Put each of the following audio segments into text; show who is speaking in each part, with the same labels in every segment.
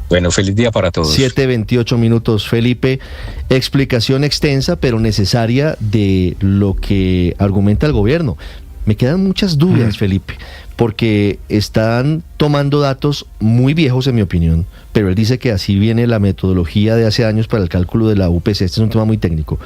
Speaker 1: Bueno, feliz día para todos.
Speaker 2: 7:28, Felipe. Explicación extensa pero necesaria de lo que argumenta el gobierno. Me quedan muchas dudas, Felipe, porque están tomando datos muy viejos en mi opinión, pero él dice que así viene la metodología de hace años para el cálculo de la UPC. Este es un tema muy técnico,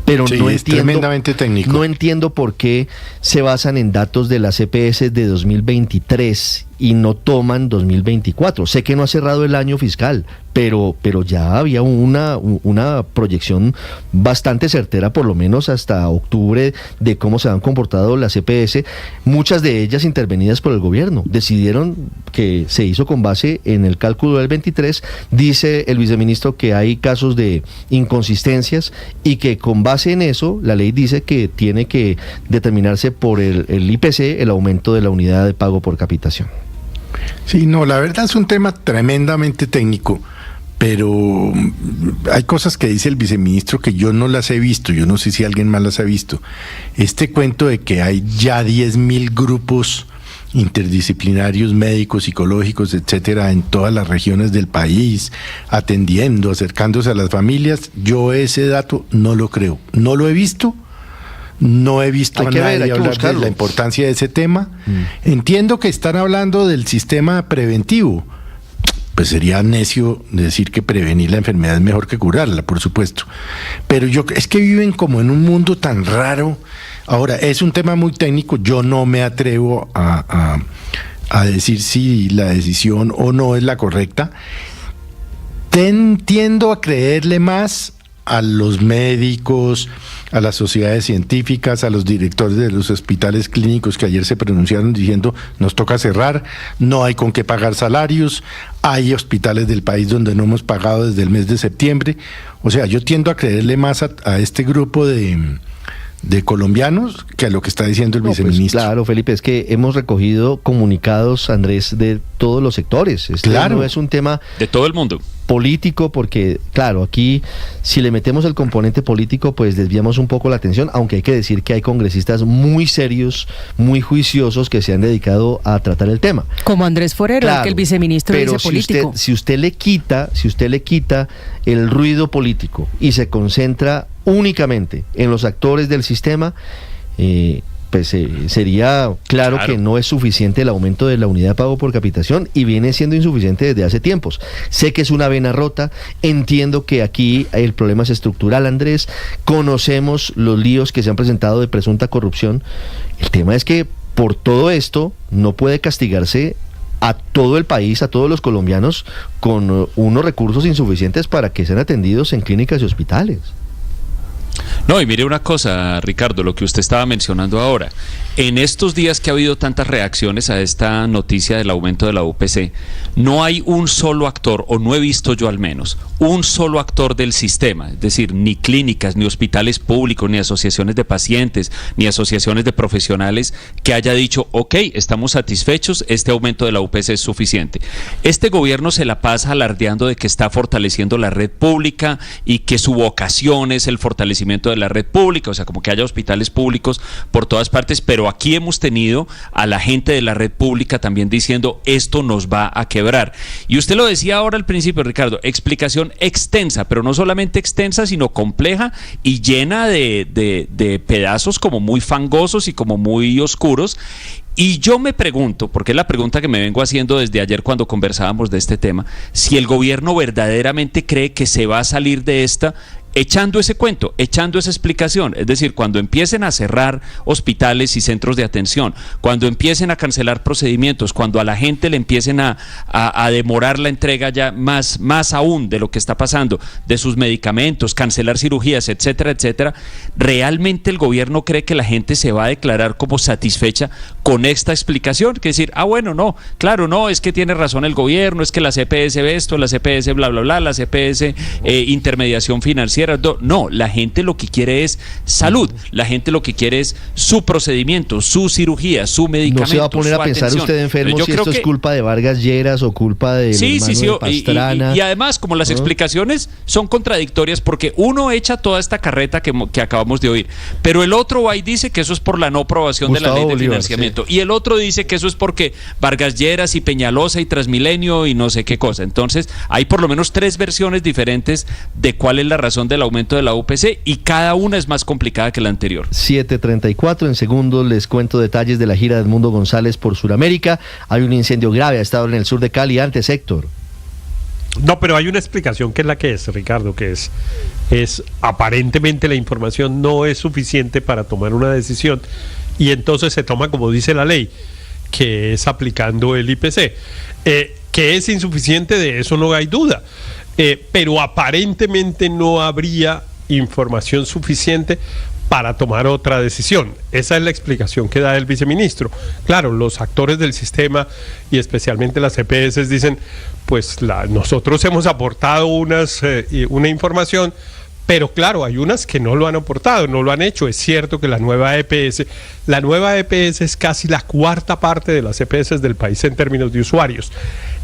Speaker 2: pero
Speaker 3: sí,
Speaker 2: no
Speaker 3: es
Speaker 2: entiendo,
Speaker 3: tremendamente técnico.
Speaker 2: No entiendo por qué se basan en datos de la CPS de 2023 y no toman 2024. Sé que no ha cerrado el año fiscal, pero ya había una proyección bastante certera, por lo menos hasta octubre, de cómo se han comportado las CPS, muchas de ellas intervenidas por el gobierno. Decidieron que se hizo con base en el cálculo del 23, dice el viceministro que hay casos de inconsistencias y que con base en eso, la ley dice que tiene que determinarse por el IPC, el aumento de la unidad de pago por capitación.
Speaker 3: Sí, no, la verdad es un tema tremendamente técnico, pero hay cosas que dice el viceministro que yo no las he visto, yo no sé si alguien más las ha visto. Este cuento de que hay ya 10.000 grupos interdisciplinarios, médicos, psicológicos, etcétera, en todas las regiones del país, atendiendo, acercándose a las familias, yo ese dato no lo creo, no lo he visto. No he visto a nadie hablar de la importancia de ese tema. Entiendo que están hablando del sistema preventivo. Pues sería necio decir que prevenir la enfermedad es mejor que curarla, por supuesto. Pero es que viven como en un mundo tan raro. Ahora, es un tema muy técnico. Yo no me atrevo a decir si la decisión o no es la correcta. Tiendo a creerle más a los médicos, a las sociedades científicas, a los directores de los hospitales clínicos que ayer se pronunciaron diciendo nos toca cerrar, no hay con qué pagar salarios, hay hospitales del país donde no hemos pagado desde el mes de septiembre. O sea, yo tiendo a creerle más a este grupo de colombianos que a lo que está diciendo el viceministro.
Speaker 2: Pues claro, Felipe, es que hemos recogido comunicados, Andrés, de todos los sectores.
Speaker 3: Claro.
Speaker 2: No es un tema
Speaker 4: de todo el mundo
Speaker 2: político, porque claro, aquí si le metemos el componente político, pues desviamos un poco la atención, aunque hay que decir que hay congresistas muy serios, muy juiciosos que se han dedicado a tratar el tema.
Speaker 5: Como Andrés Forero, claro, que el viceministro dice político.
Speaker 2: Si usted le quita el ruido político y se concentra únicamente en los actores del sistema, pues sería claro que no es suficiente el aumento de la unidad de pago por capitación y viene siendo insuficiente desde hace tiempos. Sé que es una vena rota, entiendo que aquí el problema es estructural, Andrés, conocemos los líos que se han presentado de presunta corrupción. El tema es que por todo esto no puede castigarse a todo el país, a todos los colombianos, con unos recursos insuficientes para que sean atendidos en clínicas y hospitales.
Speaker 4: No, y mire una cosa, Ricardo, lo que usted estaba mencionando ahora. En estos días que ha habido tantas reacciones a esta noticia del aumento de la UPC, no hay un solo actor, o no he visto yo al menos, un solo actor del sistema, es decir, ni clínicas, ni hospitales públicos, ni asociaciones de pacientes, ni asociaciones de profesionales, que haya dicho, ok, estamos satisfechos, este aumento de la UPC es suficiente. Este gobierno se la pasa alardeando de que está fortaleciendo la red pública y que su vocación es el fortalecimiento de la red pública, o sea, como que haya hospitales públicos por todas partes, pero aquí hemos tenido a la gente de la red pública también diciendo esto nos va a quebrar. Y usted lo decía ahora al principio, Ricardo, explicación extensa, pero no solamente extensa, sino compleja y llena de pedazos como muy fangosos y como muy oscuros. Y yo me pregunto, porque es la pregunta que me vengo haciendo desde ayer cuando conversábamos de este tema, si el gobierno verdaderamente cree que se va a salir de esta echando ese cuento, echando esa explicación. Es decir, cuando empiecen a cerrar hospitales y centros de atención, cuando empiecen a cancelar procedimientos, cuando a la gente le empiecen a demorar la entrega ya más aún de lo que está pasando, de sus medicamentos, cancelar cirugías, etcétera, etcétera, ¿realmente el gobierno cree que la gente se va a declarar como satisfecha con esta explicación? Que decir, bueno, no, claro, no, es que tiene razón el gobierno, es que la CPS ve esto, la CPS bla, bla, bla, la CPS intermediación financiera, Gerardo, no, la gente lo que quiere es salud, la gente lo que quiere es su procedimiento, su cirugía, su medicamento.
Speaker 2: No se va a poner a pensar usted enfermo si esto es culpa de Vargas Lleras o culpa de Pastrana.
Speaker 4: Y además, como las explicaciones son contradictorias, porque uno echa toda esta carreta que acabamos de oír, pero el otro va y dice que eso es por la no aprobación de la ley de financiamiento, y el otro dice que eso es porque Vargas Lleras y Peñalosa y Transmilenio y no sé qué cosa. Entonces, hay por lo menos 3 versiones diferentes de cuál es la razón del aumento de la UPC, y cada una es más complicada que la anterior.
Speaker 2: 7:34, en segundos les cuento detalles de la gira de Edmundo González por Sudamérica. Hay un incendio grave, ha estado en el sur de Cali antes, Héctor.
Speaker 1: No, pero hay una explicación que es la que es, Ricardo, que es aparentemente la información no es suficiente para tomar una decisión, y entonces se toma como dice la ley, que es aplicando el IPC. Que es insuficiente, de eso no hay duda, pero aparentemente no habría información suficiente para tomar otra decisión. Esa es la explicación que da el viceministro. Claro, los actores del sistema y especialmente las EPS dicen, pues nosotros hemos aportado una información, pero claro, hay unas que no lo han aportado, no lo han hecho. Es cierto que la nueva EPS es casi la 4ª parte de las EPS del país en términos de usuarios,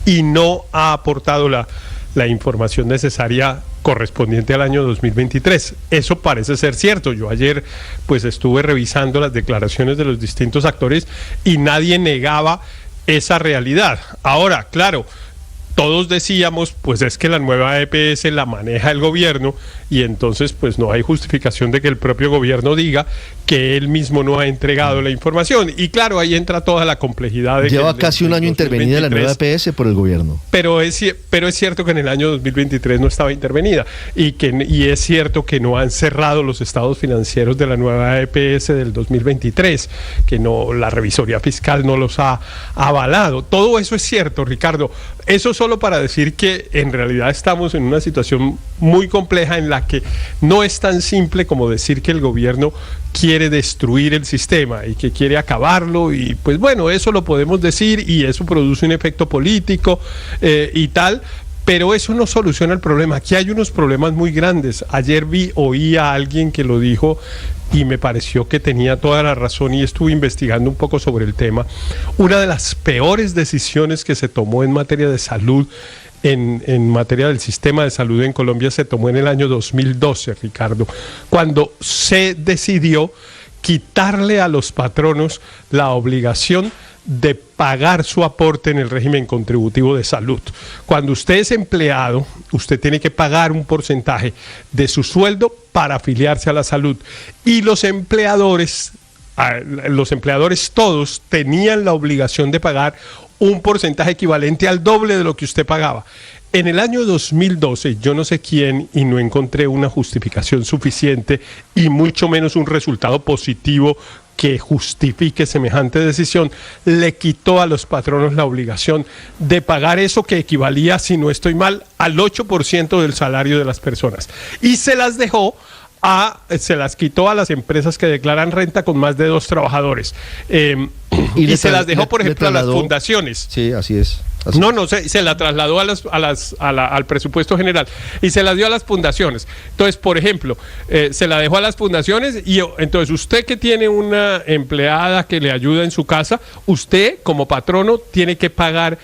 Speaker 1: y no ha aportado la información necesaria correspondiente al año 2023. Eso parece ser cierto. Yo ayer pues estuve revisando las declaraciones de los distintos actores y nadie negaba esa realidad. Ahora, claro, todos decíamos, pues es que la nueva EPS la maneja el gobierno, y entonces pues no hay justificación de que el propio gobierno diga que él mismo no ha entregado la información. Y claro, ahí entra toda la complejidad.
Speaker 2: Lleva casi un año intervenida la nueva EPS por el gobierno.
Speaker 1: Pero es cierto que en el año 2023 no estaba intervenida, y es cierto que no han cerrado los estados financieros de la nueva EPS del 2023, que no, la revisoría fiscal no los ha avalado. Todo eso es cierto, Ricardo. Eso solo para decir que en realidad estamos en una situación muy compleja en la que no es tan simple como decir que el gobierno quiere destruir el sistema y que quiere acabarlo, y pues bueno, eso lo podemos decir y eso produce un efecto político y tal, pero eso no soluciona el problema. Aquí hay unos problemas muy grandes. Ayer oí a alguien que lo dijo y me pareció que tenía toda la razón, y estuve investigando un poco sobre el tema. Una de las peores decisiones que se tomó en materia de salud, en materia del sistema de salud en Colombia, se tomó en el año 2012, Ricardo, cuando se decidió quitarle a los patronos la obligación de pagar su aporte en el régimen contributivo de salud. Cuando usted es empleado, usted tiene que pagar un porcentaje de su sueldo para afiliarse a la salud, y los empleadores todos tenían la obligación de pagar un porcentaje equivalente al doble de lo que usted pagaba. En el año 2012, yo no sé quién, y no encontré una justificación suficiente y mucho menos un resultado positivo que justifique semejante decisión, le quitó a los patronos la obligación de pagar eso que equivalía, si no estoy mal, al 8% del salario de las personas, y se las quitó a las empresas que declaran renta con más de 2 trabajadores, y se las dejó, por ejemplo, a las fundaciones.
Speaker 2: Sí, así es.
Speaker 1: Se la trasladó al presupuesto general y se la dio a las fundaciones. Entonces, por ejemplo, se la dejó a las fundaciones, y entonces usted que tiene una empleada que le ayuda en su casa, usted como patrono tiene que pagar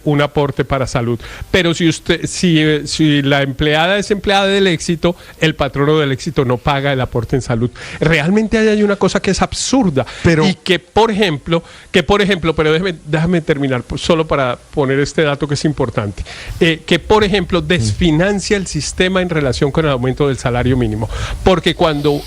Speaker 1: un aporte para salud. Pero si la empleada es empleada del éxito, el patrono del éxito no paga el aporte en salud. Realmente hay una cosa que es absurda, y que por ejemplo, pero déjame terminar solo para poner este dato que es importante, que por ejemplo desfinancia el sistema en relación con el aumento del salario mínimo, porque cuando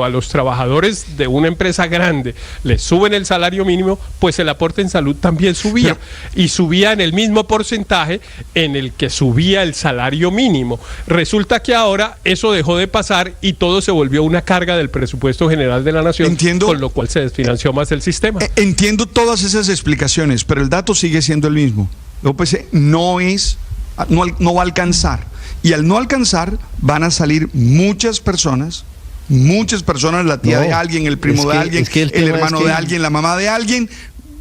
Speaker 1: a los trabajadores de una empresa grande les suben el salario mínimo, pues el aporte en salud también subía, y subía en el mismo porcentaje en el que subía el salario mínimo. Resulta que ahora eso dejó de pasar y todo se volvió una carga del presupuesto general de la nación, con lo cual se desfinanció más el sistema.
Speaker 6: Entiendo todas esas explicaciones, pero el dato sigue siendo el mismo. La UPC no va a alcanzar, y al no alcanzar van a salir muchas personas, la tía de alguien, el primo de alguien, el hermano de alguien, la mamá de alguien,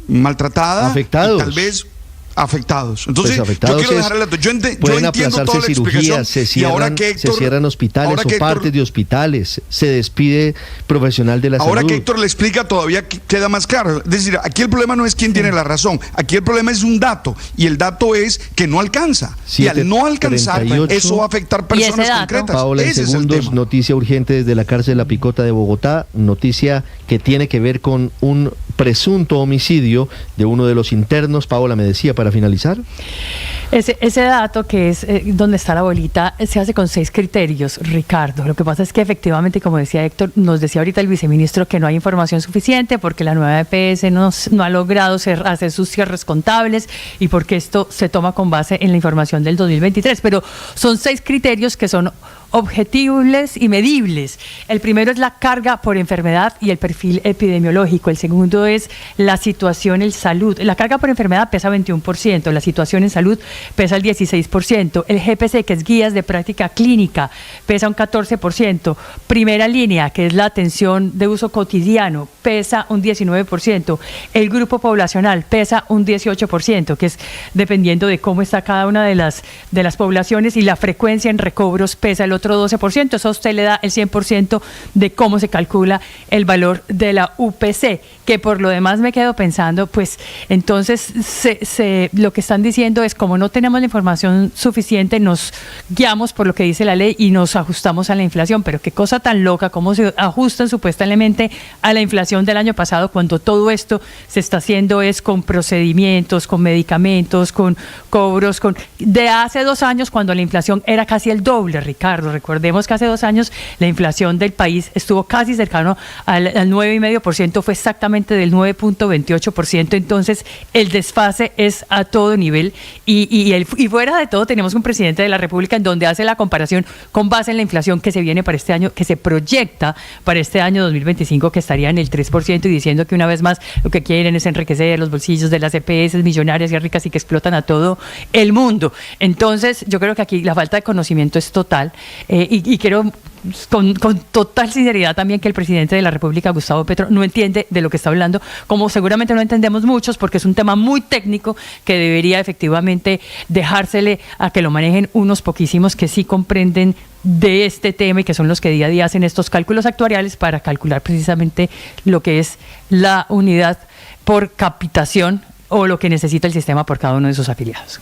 Speaker 6: maltratada,
Speaker 2: afectados.
Speaker 6: Tal vez afectados. Entonces,
Speaker 2: pues afectados
Speaker 6: yo quiero dejar el dato. Yo
Speaker 2: pueden
Speaker 6: entiendo
Speaker 2: aplazarse
Speaker 6: toda la
Speaker 2: cirugías,
Speaker 6: explicación.
Speaker 2: se cierran hospitales o partes de hospitales, se despide profesional de la salud.
Speaker 6: Ahora que Héctor le explica, todavía queda más claro. Es decir, aquí el problema no es quién tiene la razón, aquí el problema es un dato, y el dato es que no alcanza. Y al no alcanzar, 38, eso va a afectar personas concretas.
Speaker 2: Paola, en segundos, noticia urgente desde la cárcel de La Picota de Bogotá, noticia que tiene que ver con un presunto homicidio de uno de los internos. Paola, me decía, para finalizar.
Speaker 5: Ese dato que es donde está la bolita se hace con 6 criterios, Ricardo. Lo que pasa es que efectivamente, como decía Héctor, nos decía ahorita el viceministro que no hay información suficiente porque la nueva EPS no ha logrado hacer sus cierres contables y porque esto se toma con base en la información del 2023. Pero son 6 criterios que son objetibles y medibles. El primero es la carga por enfermedad y el perfil epidemiológico. El segundo es la situación en salud. La carga por enfermedad pesa 21%, la situación en salud pesa el 16%, el GPC, que es guías de práctica clínica, pesa un 14%, primera línea, que es la atención de uso cotidiano, pesa un 19%, el grupo poblacional pesa un 18%, que es dependiendo de cómo está cada una de las poblaciones, y la frecuencia en recobros pesa el otro 12%. Eso a usted le da el 100% de cómo se calcula el valor de la UPC, que por lo demás me quedo pensando, pues entonces lo que están diciendo es, como no tenemos la información suficiente, nos guiamos por lo que dice la ley y nos ajustamos a la inflación. Pero qué cosa tan loca, cómo se ajustan supuestamente a la inflación del año pasado, cuando todo esto se está haciendo es con procedimientos, con medicamentos, con cobros, de hace 2 años, cuando la inflación era casi el doble, Ricardo. Recordemos que hace 2 años la inflación del país estuvo casi cercano al 9,5%, fue exactamente del 9,28%. Entonces el desfase es a todo nivel, y fuera de todo tenemos un presidente de la República en donde hace la comparación con base en la inflación que se viene para este año, que se proyecta para este año 2025, que estaría en el 3%, y diciendo que una vez más lo que quieren es enriquecer los bolsillos de las EPS millonarias y ricas y que explotan a todo el mundo. Entonces yo creo que aquí la falta de conocimiento es total, y quiero con total sinceridad también que el presidente de la República, Gustavo Petro, no entiende de lo que está hablando, como seguramente no entendemos muchos, porque es un tema muy técnico que debería efectivamente dejársele a que lo manejen unos poquísimos que sí comprenden de este tema y que son los que día a día hacen estos cálculos actuariales para calcular precisamente lo que es la unidad por capitación o lo que necesita el sistema por cada uno de sus afiliados.